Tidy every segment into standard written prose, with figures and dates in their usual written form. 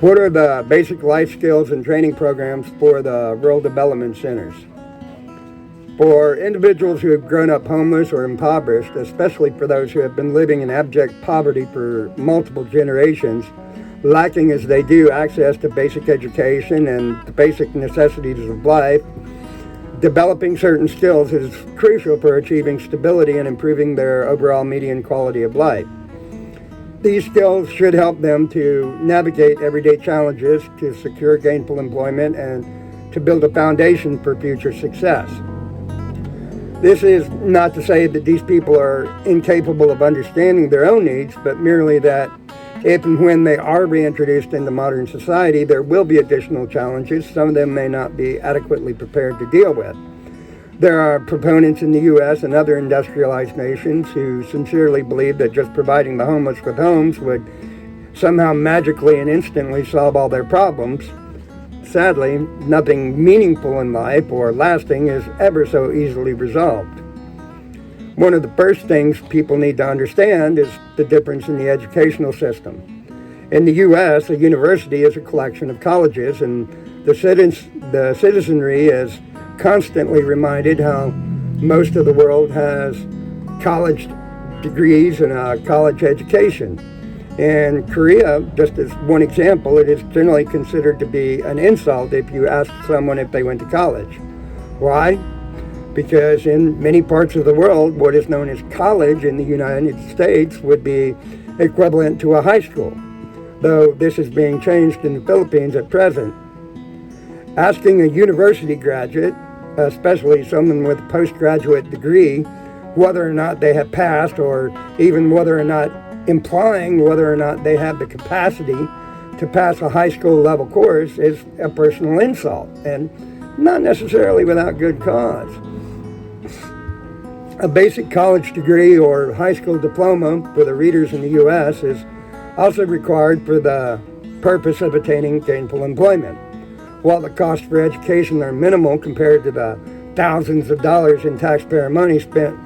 What are the basic life skills and training programs for the rural development centers? For individuals who have grown up homeless or impoverished, especially for those who have been living in abject poverty for multiple generations, lacking as they do access to basic education and the basic necessities of life, developing certain skills is crucial for achieving stability and improving their overall median quality of life. These skills should help them to navigate everyday challenges, to secure gainful employment, and to build a foundation for future success. This is not to say that these people are incapable of understanding their own needs, but merely that if and when they are reintroduced into modern society, there will be additional challenges some of them may not be adequately prepared to deal with. There are proponents in the U.S. and other industrialized nations who sincerely believe that just providing the homeless with homes would somehow magically and instantly solve all their problems. Sadly, nothing meaningful in life or lasting is ever so easily resolved. One of the first things people need to understand is the difference in the educational system. In the U.S., a university is a collection of colleges, and the citizenry is constantly reminded how most of the world has college degrees and a college education. In Korea, just as one example, it is generally considered to be an insult if you ask someone if they went to college. Why? Because in many parts of the world, what is known as college in the United States would be equivalent to a high school, though this is being changed in the Philippines at present. Asking a university graduate, especially someone with a postgraduate degree, whether or not they have passed, or even whether or not implying whether or not they have the capacity to pass a high school level course, is a personal insult, and not necessarily without good cause. A basic college degree or high school diploma for the readers in the U.S. is also required for the purpose of attaining gainful employment. While the costs for education are minimal compared to the thousands of dollars in taxpayer money spent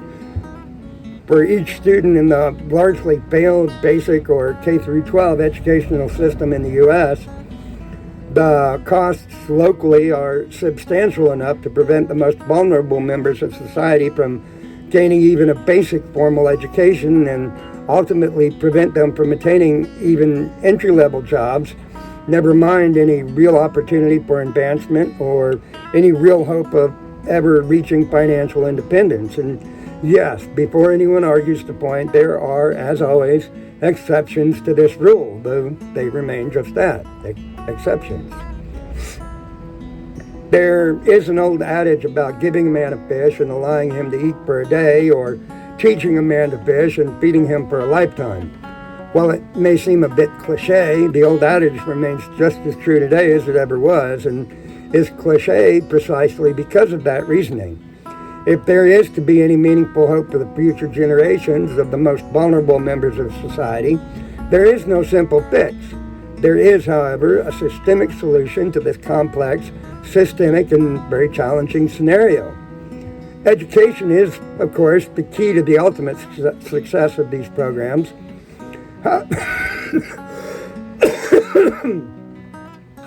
for each student in the largely failed basic or K-12 educational system in the U.S., the costs locally are substantial enough to prevent the most vulnerable members of society from gaining even a basic formal education, and ultimately prevent them from attaining even entry-level jobs, never mind any real opportunity for advancement or any real hope of ever reaching financial independence. And yes, before anyone argues the point, there are, as always, exceptions to this rule, though they remain just that, exceptions. There is an old adage about giving a man a fish and allowing him to eat for a day, or teaching a man to fish and feeding him for a lifetime. While it may seem a bit cliche, the old adage remains just as true today as it ever was, and is cliche precisely because of that reasoning. If there is to be any meaningful hope for the future generations of the most vulnerable members of society, there is no simple fix. There is, however, a systemic solution to this complex, systemic, and very challenging scenario. Education is, of course, the key to the ultimate success of these programs.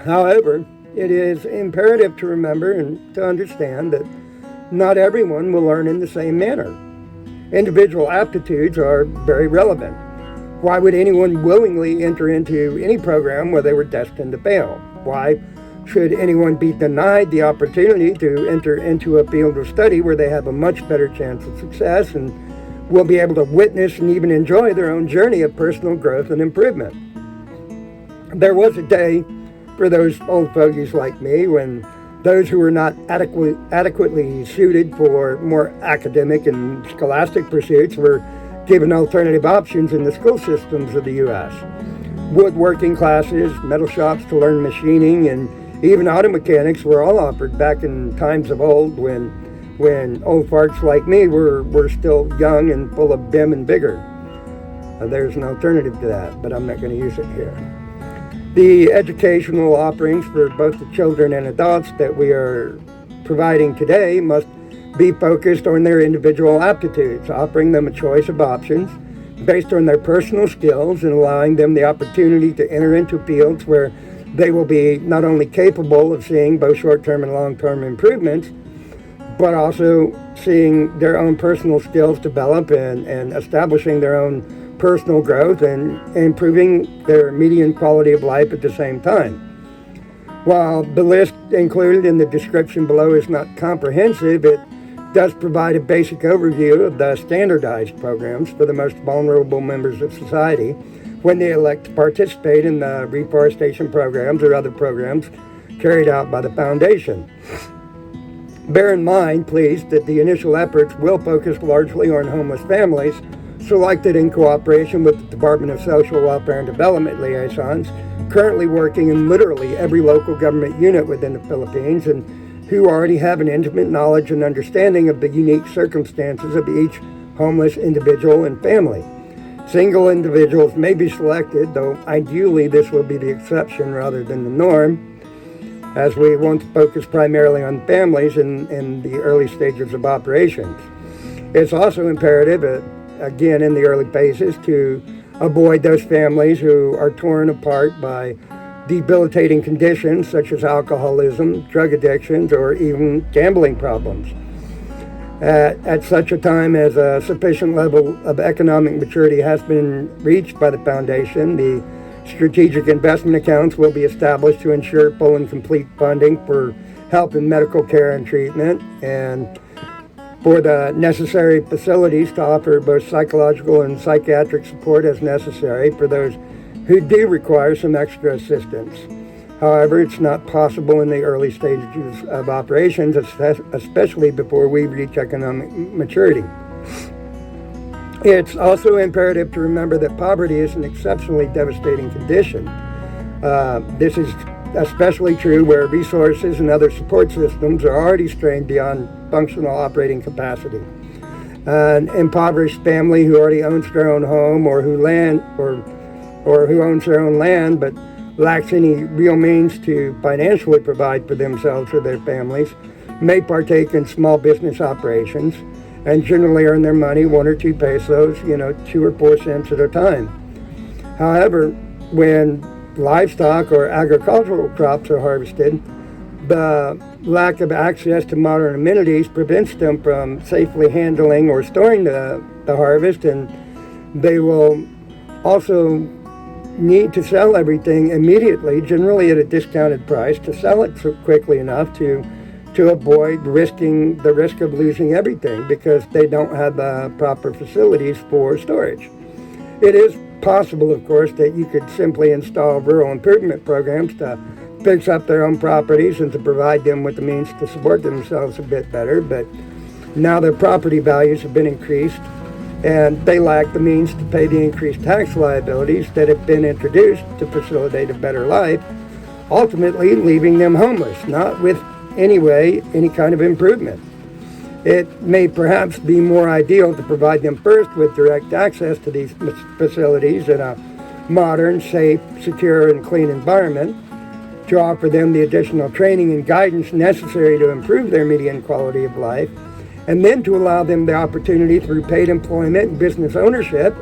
However, it is imperative to remember and to understand that not everyone will learn in the same manner. Individual aptitudes are very relevant. Why would anyone willingly enter into any program where they were destined to fail? Why should anyone be denied the opportunity to enter into a field of study where they have a much better chance of success and will be able to witness and even enjoy their own journey of personal growth and improvement? There was a day for those old fogies like me when those who were not adequately suited for more academic and scholastic pursuits were given alternative options in the school systems of the U.S. Woodworking classes, metal shops to learn machining, and even auto mechanics were all offered back in times of old when old farts like me were still young and full of vim and vigor. There's an alternative to that, but I'm not going to use it here. The educational offerings for both the children and adults that we are providing today must be focused on their individual aptitudes, offering them a choice of options based on their personal skills and allowing them the opportunity to enter into fields where they will be not only capable of seeing both short-term and long-term improvements, but also seeing their own personal skills develop and establishing their own personal growth and improving their median quality of life at the same time. While the list included in the description below is not comprehensive, it does provide a basic overview of the standardized programs for the most vulnerable members of society when they elect to participate in the reforestation programs or other programs carried out by the Foundation. Bear in mind, please, that the initial efforts will focus largely on homeless families selected in cooperation with the Department of Social Welfare and Development liaisons currently working in literally every local government unit within the Philippines and who already have an intimate knowledge and understanding of the unique circumstances of each homeless individual and family. Single individuals may be selected, though ideally this will be the exception rather than the norm, as we want to focus primarily on families in the early stages of operations. It's also imperative, again in the early phases, to avoid those families who are torn apart by debilitating conditions such as alcoholism, drug addictions, or even gambling problems. At such a time as a sufficient level of economic maturity has been reached by the Foundation, the strategic investment accounts will be established to ensure full and complete funding for health and medical care and treatment, and for the necessary facilities to offer both psychological and psychiatric support as necessary for those who do require some extra assistance. However, it's not possible in the early stages of operations, especially before we reach economic maturity. It's also imperative to remember that poverty is an exceptionally devastating condition. This is especially true where resources and other support systems are already strained beyond functional operating capacity. An impoverished family who already owns their own home or who owns their own land but lacks any real means to financially provide for themselves or their families may partake in small business operations and generally earn their money 1 or 2 pesos, 2 or 4 cents at a time. However, when livestock or agricultural crops are harvested, the lack of access to modern amenities prevents them from safely handling or storing the harvest, and they will also need to sell everything immediately, generally at a discounted price, to sell it quickly enough to avoid risking the risk of losing everything because they don't have the proper facilities for storage. It is possible, of course, that you could simply install rural improvement programs to fix up their own properties and to provide them with the means to support themselves a bit better, but now their property values have been increased and they lack the means to pay the increased tax liabilities that have been introduced to facilitate a better life, ultimately leaving them homeless, not with any kind of improvement. It may perhaps be more ideal to provide them first with direct access to these facilities in a modern, safe, secure, and clean environment, to offer them the additional training and guidance necessary to improve their median quality of life, and then to allow them the opportunity through paid employment and business ownership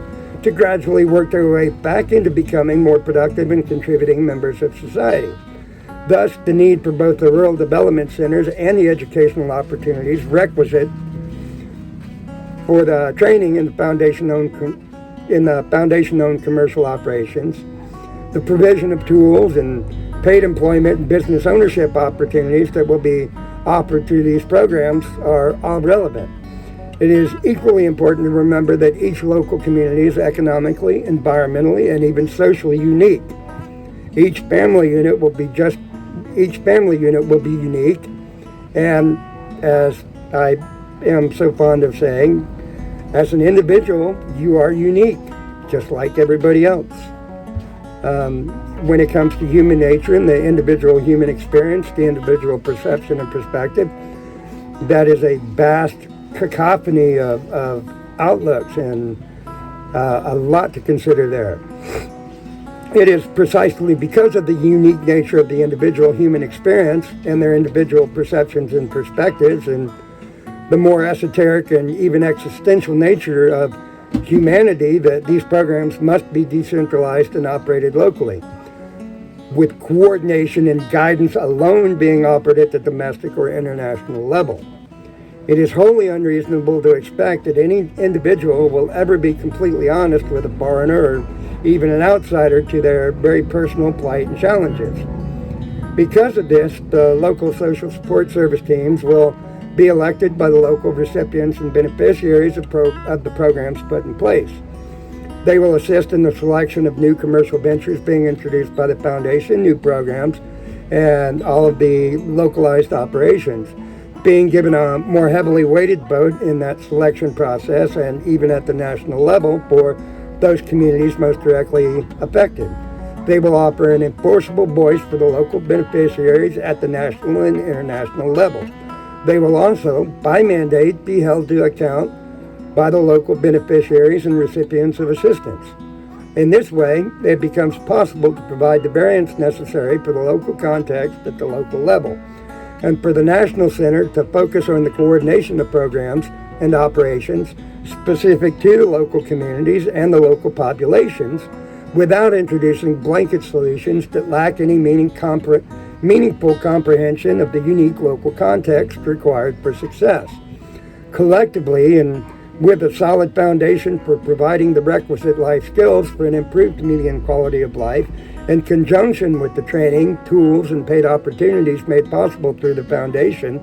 to gradually work their way back into becoming more productive and contributing members of society. Thus, the need for both the rural development centers and the educational opportunities requisite for the training in the foundation-owned commercial operations, the provision of tools and paid employment and business ownership opportunities that will be offered through these programs are all relevant. It is equally important to remember that each local community is economically, environmentally, and even socially unique. Each family unit will be unique, and as I am so fond of saying, as an individual, you are unique, just like everybody else. When it comes to human nature and the individual human experience, the individual perception and perspective, that is a vast cacophony of outlooks and a lot to consider there. It is precisely because of the unique nature of the individual human experience and their individual perceptions and perspectives, and the more esoteric and even existential nature of humanity, that these programs must be decentralized and operated locally. with coordination and guidance alone being offered at the domestic or international level. It is wholly unreasonable to expect that any individual will ever be completely honest with a foreigner or even an outsider to their very personal plight and challenges. Because of this, the local social support service teams will be elected by the local recipients and beneficiaries of the programs put in place. They will assist in the selection of new commercial ventures being introduced by the foundation, new programs, and all of the localized operations, being given a more heavily weighted vote in that selection process and even at the national level for those communities most directly affected. They will offer an enforceable voice for the local beneficiaries at the national and international level. They will also, by mandate, be held to account by the local beneficiaries and recipients of assistance. In this way, it becomes possible to provide the variance necessary for the local context at the local level, and for the National Center to focus on the coordination of programs and operations specific to the local communities and the local populations, without introducing blanket solutions that lack any meaningful comprehension of the unique local context required for success. Collectively, and with a solid foundation for providing the requisite life skills for an improved median quality of life, in conjunction with the training, tools, and paid opportunities made possible through the foundation,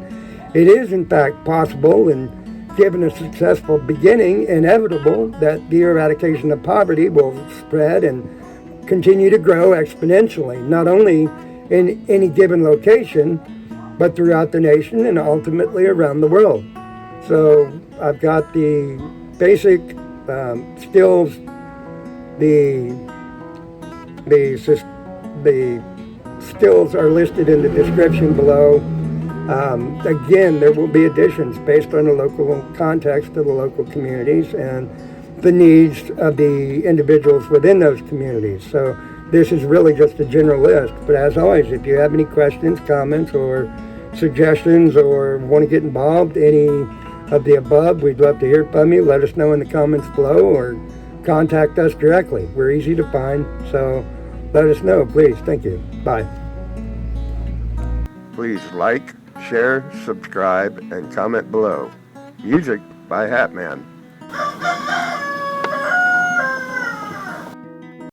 it is in fact possible, and given a successful beginning, inevitable that the eradication of poverty will spread and continue to grow exponentially, not only in any given location, but throughout the nation and ultimately around the world. So I've got the basic skills, the skills are listed in the description below. Again, there will be additions based on the local context of the local communities and the needs of the individuals within those communities. So this is really just a general list. But as always, if you have any questions, comments, or suggestions, or want to get involved, any of the above, we'd love to hear from you. Let us know in the comments below or contact us directly. We're easy to find, so let us know, please. Thank you. Bye. Please like, share, subscribe, and comment below. Music by Hatman.